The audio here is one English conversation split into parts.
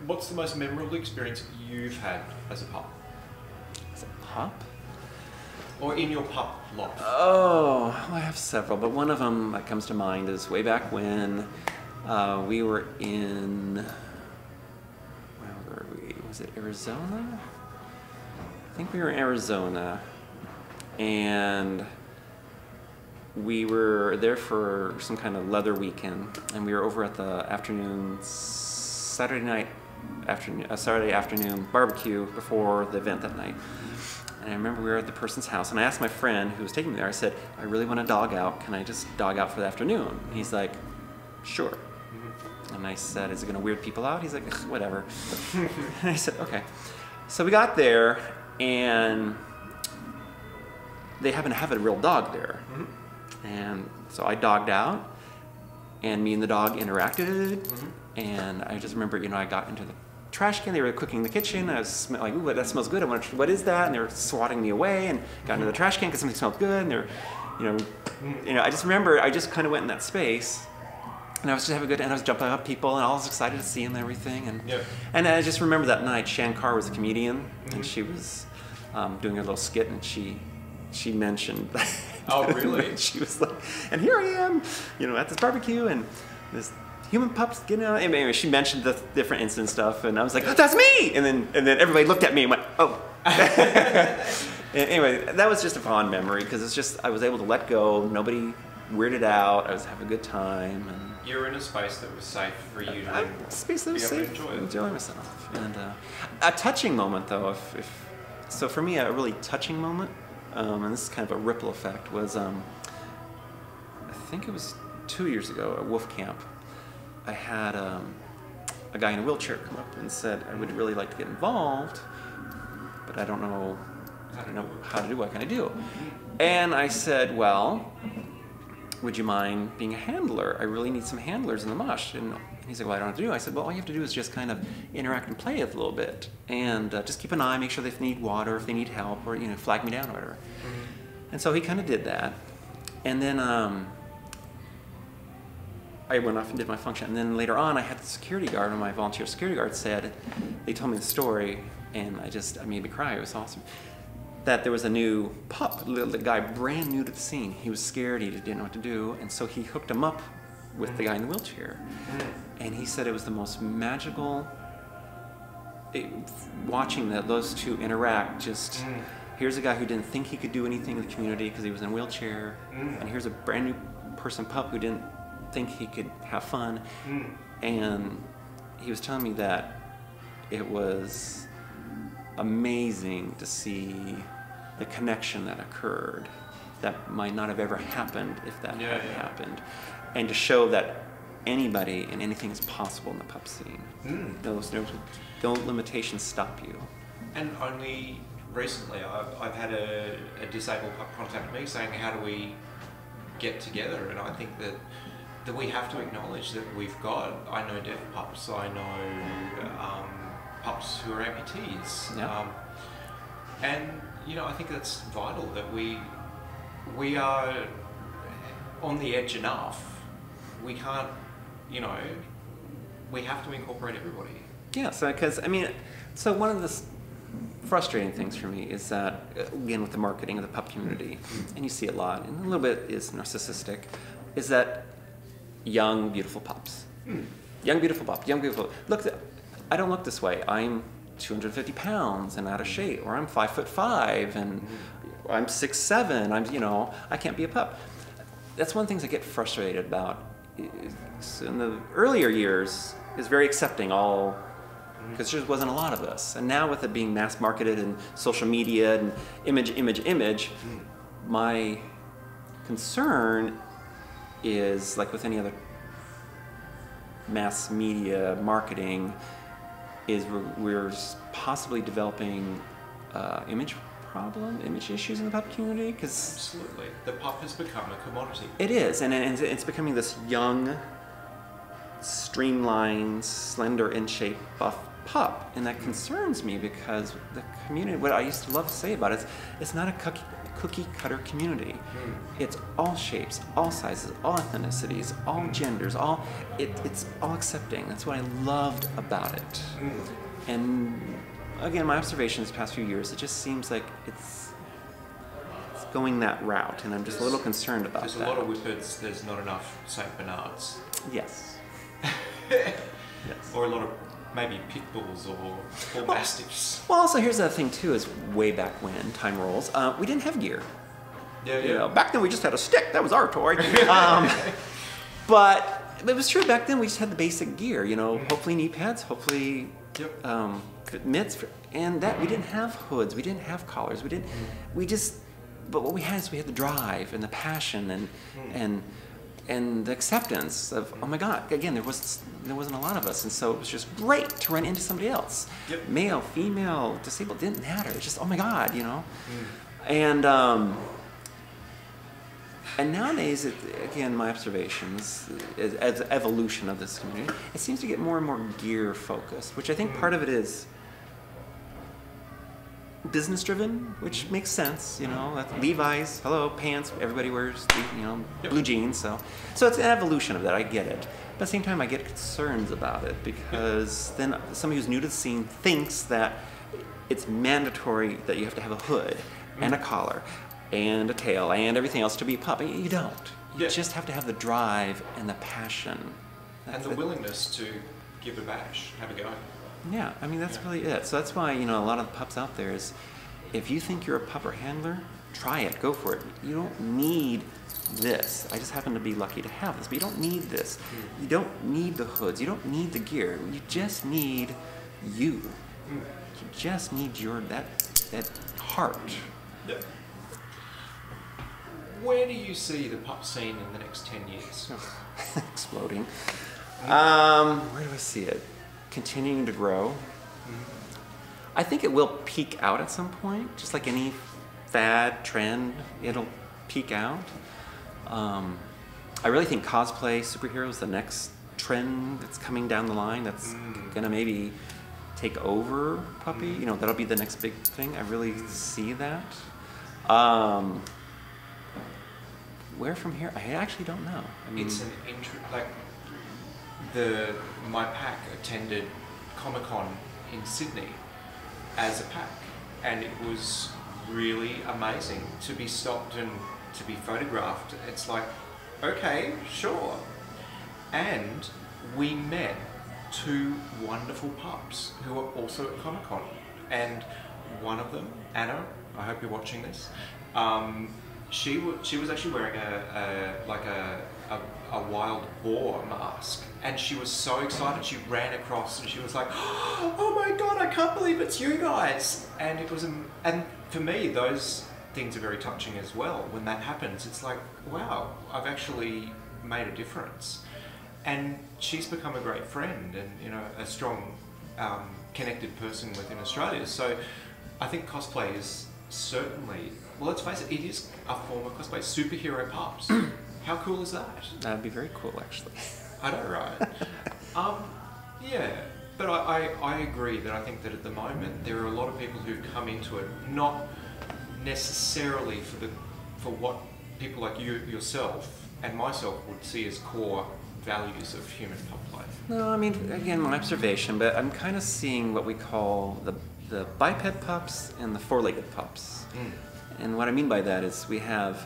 what's the most memorable experience you've had as a pup? As a pup? Or in your pup life? Oh, I have several, but one of them that comes to mind is way back when we were in, where were we? Was it Arizona? I think we were in Arizona, and we were there for some kind of leather weekend, and we were over at the Saturday afternoon barbecue before the event that night. And I remember we were at the person's house, and I asked my friend who was taking me there, I said, I really want to dog out. Can I just dog out for the afternoon? And he's like, sure. And I said, is it going to weird people out? He's like, whatever. And I said, okay. So we got there, and they happen to have a real dog there. And so I dogged out, and me and the dog interacted, and I just remember, I got into the trash can. They were cooking in the kitchen. I was like, ooh, that smells good. I wonder, what is that? And they were swatting me away, and got into the trash can because something smelled good. And they were, I just remember I just kind of went in that space, and I was just having a good, and I was jumping up people, and I was excited to see them and everything. And I just remember that night, Shan Carr was a comedian, and she was doing a little skit, and she mentioned. Oh, really? She was like, and here I am, at this barbecue, and this human pups getting out. Anyway, she mentioned the different incident stuff, and I was like, that's me! And then everybody looked at me and went, oh. Anyway, that was just a fond memory, because it's just, I was able to let go, nobody weirded out, I was having a good time. And you were in a space that was safe for you to enjoy myself. And a touching moment, though, so for me, a really touching moment, and this is kind of a ripple effect, was I think it was 2 years ago at Wolf Camp. I had a guy in a wheelchair come up and said, I would really like to get involved, but I don't know how to do, what can I do? And I said, well, would you mind being a handler? I really need some handlers in the mush. And he's like, well, I don't know what to do. I said, well, all you have to do is just kind of interact and play with a little bit, and just keep an eye, make sure they need water, if they need help, or flag me down or whatever. And so he kind of did that, and then I went off and did my function. And then later on, I had the security guard, and my volunteer security guard said, they told me the story, and I made me cry. It was awesome. That there was a new pup, the guy brand new to the scene. He was scared, he didn't know what to do, and so he hooked him up with the guy in the wheelchair. And he said it was the most magical, watching those two interact, just, here's a guy who didn't think he could do anything in the community because he was in a wheelchair, and here's a brand new person pup who didn't think he could have fun. And he was telling me that it was amazing to see the connection that occurred that might not have ever happened if that had happened, and to show that anybody and anything is possible in the pup scene. No limitations stop you. And only recently I've had a disabled pup contact me saying, how do we get together? And I think that we have to acknowledge that we've got, I know deaf pups, I know pups who are amputees. And I think that's vital, that we are on the edge enough. We can't, we have to incorporate everybody. Yeah, so so one of the frustrating things for me is that, again, with the marketing of the pup community, and you see a lot, and a little bit is narcissistic, is that young, beautiful pups. Young, beautiful pup, young, beautiful. Look, I don't look this way. I'm 250 pounds and out of shape, or I'm 5'5", and I'm 6'7". I can't be a pup. That's one of the things I get frustrated about. In the earlier years, is very accepting, because there just wasn't a lot of us. And now with it being mass marketed and social media and image, my concern is, like with any other mass media marketing, is we're possibly developing image issues in the pup community. Absolutely. The pup has become a commodity. It is, and it's becoming this young, streamlined, slender in shape, buff pup, and that concerns me, because the community, what I used to love to say about it, is it's not a cookie cutter community. It's all shapes, all sizes, all ethnicities, all genders, it's all accepting. That's what I loved about it. And again, my observations the past few years, it just seems like it's going that route, and I'm just a little concerned about that. There's a lot of whippets, there's not enough St. Bernards. Yes. Or a lot of maybe pit bulls or mastiffs. Well, also here's the thing too: is way back when time rolls, we didn't have gear. Yeah. You know, back then we just had a stick. That was our toy. But it was true back then. We just had the basic gear. You know, hopefully knee pads, hopefully mitts, and that we didn't have hoods. We didn't have collars. We didn't. We just. But what we had is we had the drive and the passion and the acceptance of, oh my God, again, there wasn't a lot of us, and so it was just great to run into somebody else. Male, female, disabled, didn't matter. It's just, oh my God, you know. And nowadays, again, my observations as evolution of this community, it seems to get more and more gear focused, which I think part of it is business driven, which makes sense, you know. That's Levi's, hello, pants, everybody wears, you know, blue jeans, so it's an evolution of that. I get it, but at the same time, I get concerns about it because then somebody who's new to the scene thinks that it's mandatory that you have to have a hood and a collar and a tail and everything else to be a pup. You don't. You just have to have the drive and the passion and the willingness to give a bash, have a go. Yeah, I mean, that's really it. So that's why, you know, a lot of the pups out there is, if you think you're a pup or handler, try it, go for it. You don't need this. I just happen to be lucky to have this, but you don't need this. You don't need the hoods. You don't need the gear. You just need you. You just need that heart. Yeah. Where do you see the pup scene in the next 10 years? Exploding. Where do I see it? Continuing to grow. I think it will peak out at some point, just like any fad trend, it'll peak out. I really think cosplay superheroes is the next trend that's coming down the line that's gonna maybe take over puppy. You know, that'll be the next big thing. I really see that. Where from here? I actually don't know. I mean, it's an like my pack attended Comic-Con in Sydney as a pack, and it was really amazing to be stopped and to be photographed. It's like, okay, sure. And we met two wonderful pups who are also at Comic-Con, and one of them, Anna, I hope you're watching this, she was actually wearing a wild boar mask, and she was so excited. She ran across and she was like, "Oh my God, I can't believe it's you guys!" And it was, and for me, those things are very touching as well. When that happens, it's like, wow, I've actually made a difference. And she's become a great friend, and you know, a strong, connected person within Australia. So I think cosplay is certainly, well, let's face it, it is a form of cosplay. Superhero pups. How cool is that? That'd be very cool, actually. I know, right? Yeah, but I agree that I think that at the moment there are a lot of people who come into it not necessarily for what people like you yourself and myself would see as core values of human pup play. No, I mean, again, my observation, but I'm kind of seeing what we call the biped pups and the four-legged pups. And what I mean by that is we have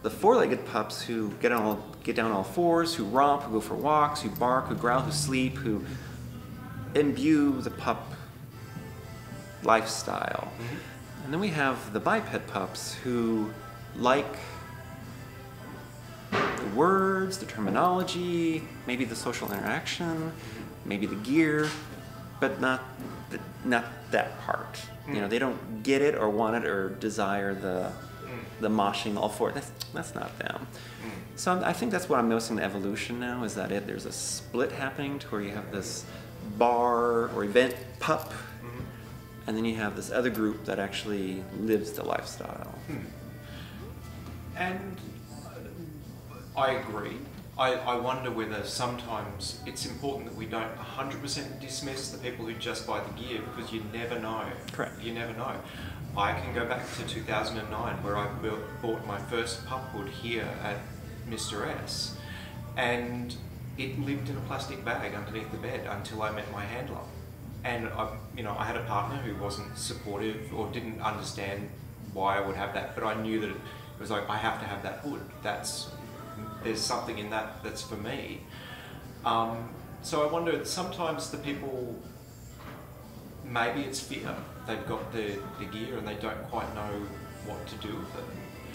the four-legged pups who get down on all fours, who romp, who go for walks, who bark, who growl, who sleep, who imbue the pup lifestyle. And then we have the biped pups who like the words, the terminology, maybe the social interaction, maybe the gear, but not that part. You know, they don't get it or want it or desire the moshing all for it. That's not them. So I think that's what I'm noticing the evolution now, is that there's a split happening to where you have this bar or event pup, and then you have this other group that actually lives the lifestyle. And I agree. I wonder whether sometimes it's important that we don't 100% dismiss the people who just buy the gear, because you never know. Correct. You never know. I can go back to 2009 where I bought my first pupwood here at Mr. S, and it lived in a plastic bag underneath the bed until I met my handler. And I had a partner who wasn't supportive or didn't understand why I would have that, but I knew that it was like, I have to have that wood. There's something in that that's for me. So I wonder, sometimes the people, maybe it's fear. They've got the gear and they don't quite know what to do with it.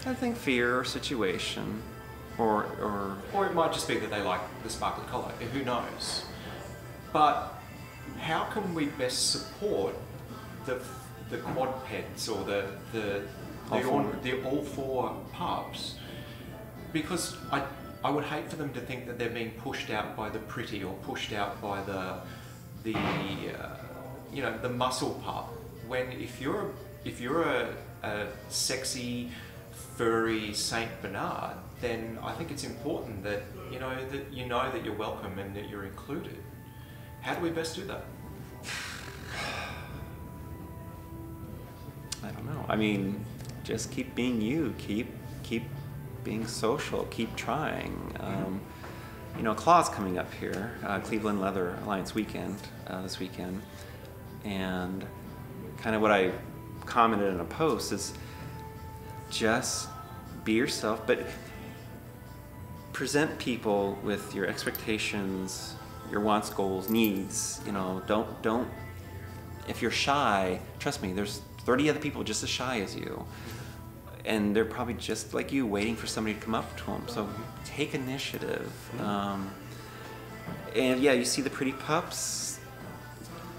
I think fear or situation, or it might just be that they like the sparkly collar. Who knows? But how can we best support the quadpeds or the all four pups? Because I would hate for them to think that they're being pushed out by the pretty or pushed out by the muscle pup. When if you're a sexy, furry Saint Bernard, then I think it's important that you know that you're welcome and that you're included. How do we best do that? I don't know. I mean, just keep being you. Keep being social. Keep trying. Claw's coming up here, Cleveland Leather Alliance weekend this weekend, and kind of what I commented in a post is just be yourself, but present people with your expectations, your wants, goals, needs. Don't. If you're shy, trust me, there's 30 other people just as shy as you, and they're probably just like you, waiting for somebody to come up to them. So take initiative. And yeah, you see the pretty pups,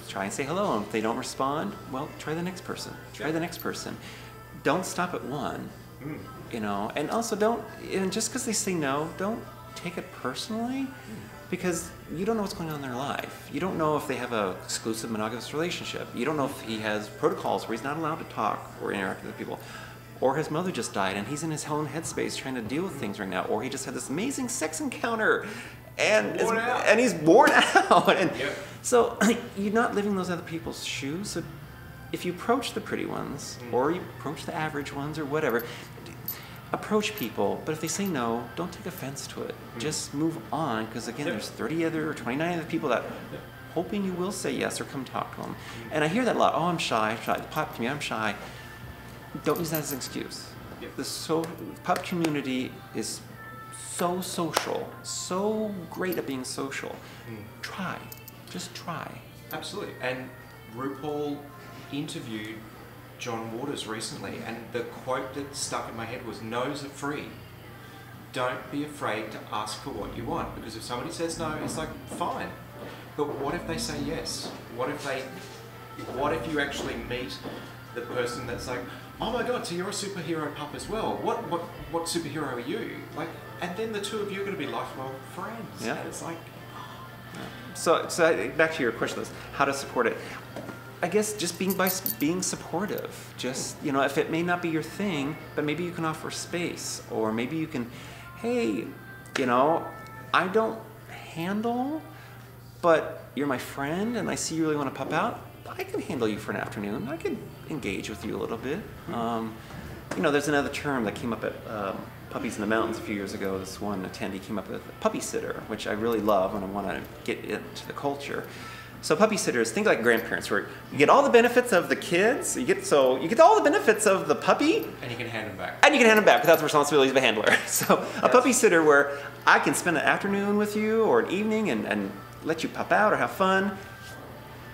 try and say hello. And if they don't respond, well, try the next person. Try the next person. Don't stop at one. And also don't, and just because they say no, don't take it personally, because you don't know what's going on in their life. You don't know if they have an exclusive monogamous relationship. You don't know if he has protocols where he's not allowed to talk or interact with people. Or his mother just died and he's in his own headspace trying to deal with things right now. Or he just had this amazing sex encounter and he's worn out. And so you're not living those other people's shoes. So if you approach the pretty ones, or you approach the average ones or whatever, approach people, but if they say no, don't take offense to it. Just move on, because again, there's 30 other or 29 other people that hoping you will say yes or come talk to them. And I hear that a lot. Oh, I'm shy. The pup community, I'm shy. Don't use that as an excuse. The pup community is so social, so great at being social. Try. Just try. Absolutely. And RuPaul interviewed John Waters recently, and the quote that stuck in my head was, "No's are free. Don't be afraid to ask for what you want, because if somebody says no, it's like, fine. But what if they say yes? What if you actually meet the person that's like, oh my God, so you're a superhero pup as well. What superhero are you? Like, and then the two of you are going to be lifelong friends. Yeah. And it's like, So back to your question, how to support it. I guess just being supportive. Just, if it may not be your thing, but maybe you can offer space, or maybe you can, hey, I don't handle, but you're my friend and I see you really want to pup out. I can handle you for an afternoon. I can engage with you a little bit. There's another term that came up at Puppies in the Mountains a few years ago. This one attendee came up with a puppy sitter, which I really love and I want to get into the culture. So puppy sitters, think like grandparents, where you get all the benefits of the kids, you get all the benefits of the puppy, and you can hand them back. And you can hand them back without the responsibilities of a handler. So a puppy sitter where I can spend an afternoon with you or an evening and let you pup out or have fun,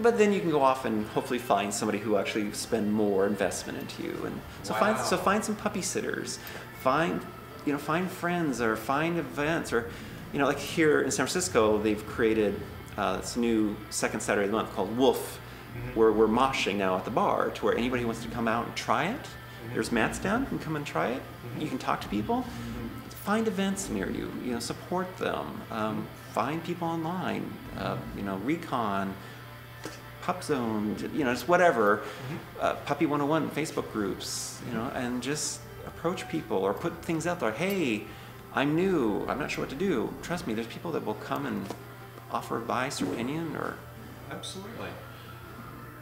but then you can go off and hopefully find somebody who actually spend more investment into you. And so find some puppy sitters, find friends, or find events, or like here in San Francisco they've created this new second Saturday of the month called Wolf, where we're moshing now at the bar, to where anybody who wants to come out and try it, there's mats down, you can come and try it, you can talk to people, find events near you, support them, find people online, Recon, Pup Zone, just whatever, Puppy 101 Facebook groups, and just approach people or put things out there. Hey, I'm new, I'm not sure what to do. Trust me, there's people that will come and offer advice or opinion or... Absolutely.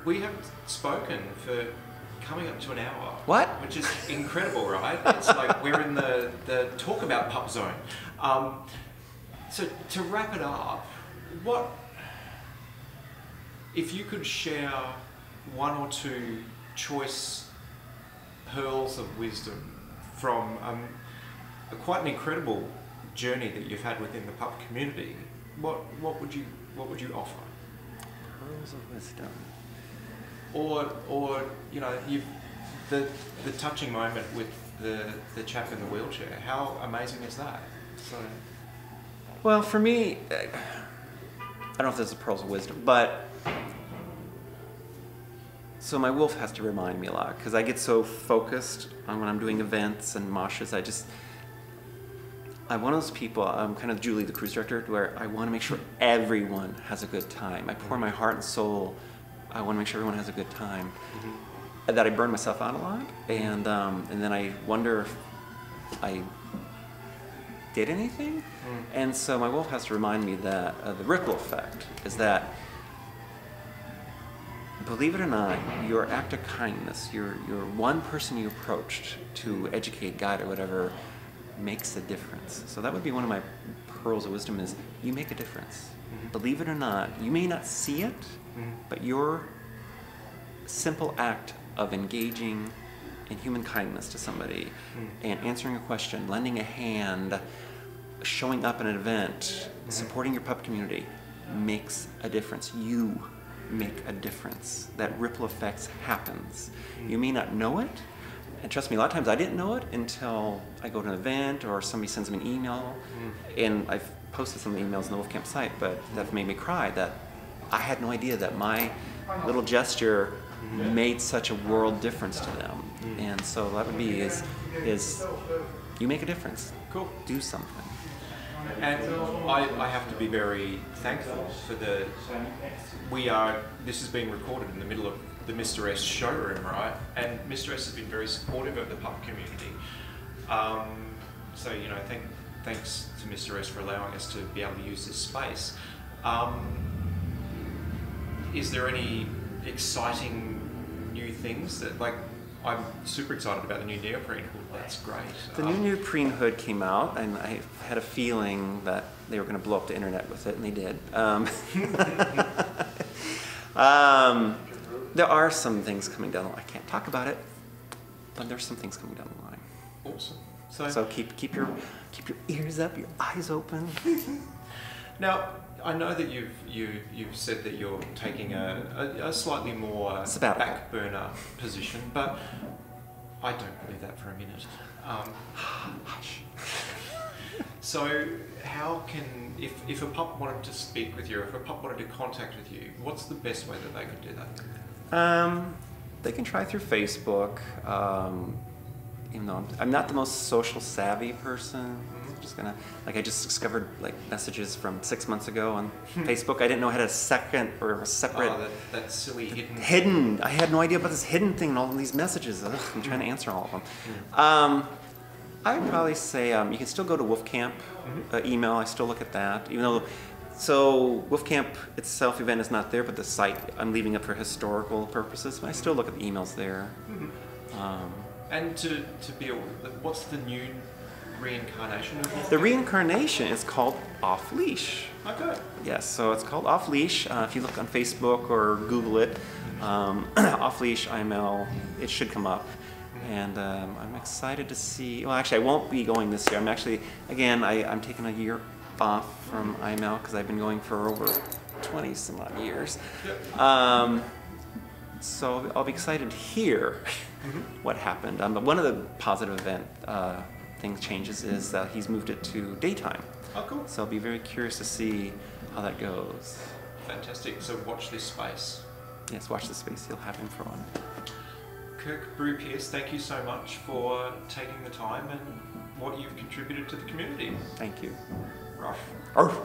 We have spoken for coming up to an hour. What? Which is incredible, right? It's like we're in the talk about pup zone. So to wrap it up, what if you could share one or two choice pearls of wisdom from quite an incredible journey that you've had within the pup community? What would you offer? Pearls of wisdom. Or you know, the touching moment with the chap in the wheelchair. How amazing is that? So, well, for me, I don't know if this is pearls of wisdom, but so my wolf has to remind me a lot because I get so focused on when I'm doing events and moshes. I'm one of those people, I'm kind of Julie, the cruise director, where I want to make sure everyone has a good time. I pour my heart and soul. I want to make sure everyone has a good time. Mm-hmm. That I burn myself out a lot, and then I wonder if I did anything. Mm. And so my wolf has to remind me that the ripple effect is that, believe it or not, your act of kindness, your one person you approached to educate, guide, or whatever, makes a difference. So that would be one of my pearls of wisdom is you make a difference. Mm-hmm. Believe it or not, you may not see it, but your simple act of engaging in human kindness to somebody and answering a question, lending a hand, showing up at an event, supporting your pup community makes a difference. You make a difference. That ripple effect happens. You may not know it, and trust me, a lot of times I didn't know it until I go to an event or somebody sends me an email, and I've posted some of the emails on the Wolf Camp site, but that made me cry that I had no idea that my little gesture made such a world difference to them. And so that would be is you make a difference. Cool. Do something. And I have to be very thankful for this is being recorded in the middle of the Mr. S showroom, right? And Mr. S has been very supportive of the pup community. So, you know, thanks to Mr. S for allowing us to be able to use this space. Is there any exciting new things that, like, I'm super excited about the new neoprene hood. That's great. The new neoprene hood came out, and I had a feeling that they were going to blow up the internet with it, and they did. There are some things coming down the line. I can't talk about it, but there's some things coming down the line. Awesome. So keep your ears up, your eyes open. Now, I know that you've said that you're taking a slightly more back burner position, but I don't believe that for a minute. So how can, if a pup wanted to speak with you, or if a pup wanted to contact with you, what's the best way that they could do that? They can try through Facebook. Even though I'm not the most social savvy person. I just discovered like messages from 6 months ago on Facebook. I didn't know I had a second or a separate. Oh, that silly hidden. I had no idea about this hidden thing and all of these messages. Ugh, I'm trying to answer all of them. I would probably say you can still go to Wolf Camp email. I still look at that, even though. So Wolf Camp itself event is not there, but the site I'm leaving up for historical purposes. But I still look at the emails there. And to be, what's the new reincarnation of Wolf The Camp? reincarnation is called Off Leash. Okay. Yes, so it's called Off Leash. If you look on Facebook or Google it, Off Leash IML, it should come up. And I'm excited to see. Well, actually, I won't be going this year. I'm actually, again, I'm taking a year off from IML because I've been going for over 20 some odd years. Yep. So I'll be excited to hear what happened. But one of the positive event thing changes is that he's moved it to daytime. Oh, cool. So I'll be very curious to see how that goes. Fantastic. So watch this space. Yes, watch this space. You'll have him for one. Kirk, Brue Pierce, thank you so much for taking the time and what you've contributed to the community. Thank you. Ruff. Arf.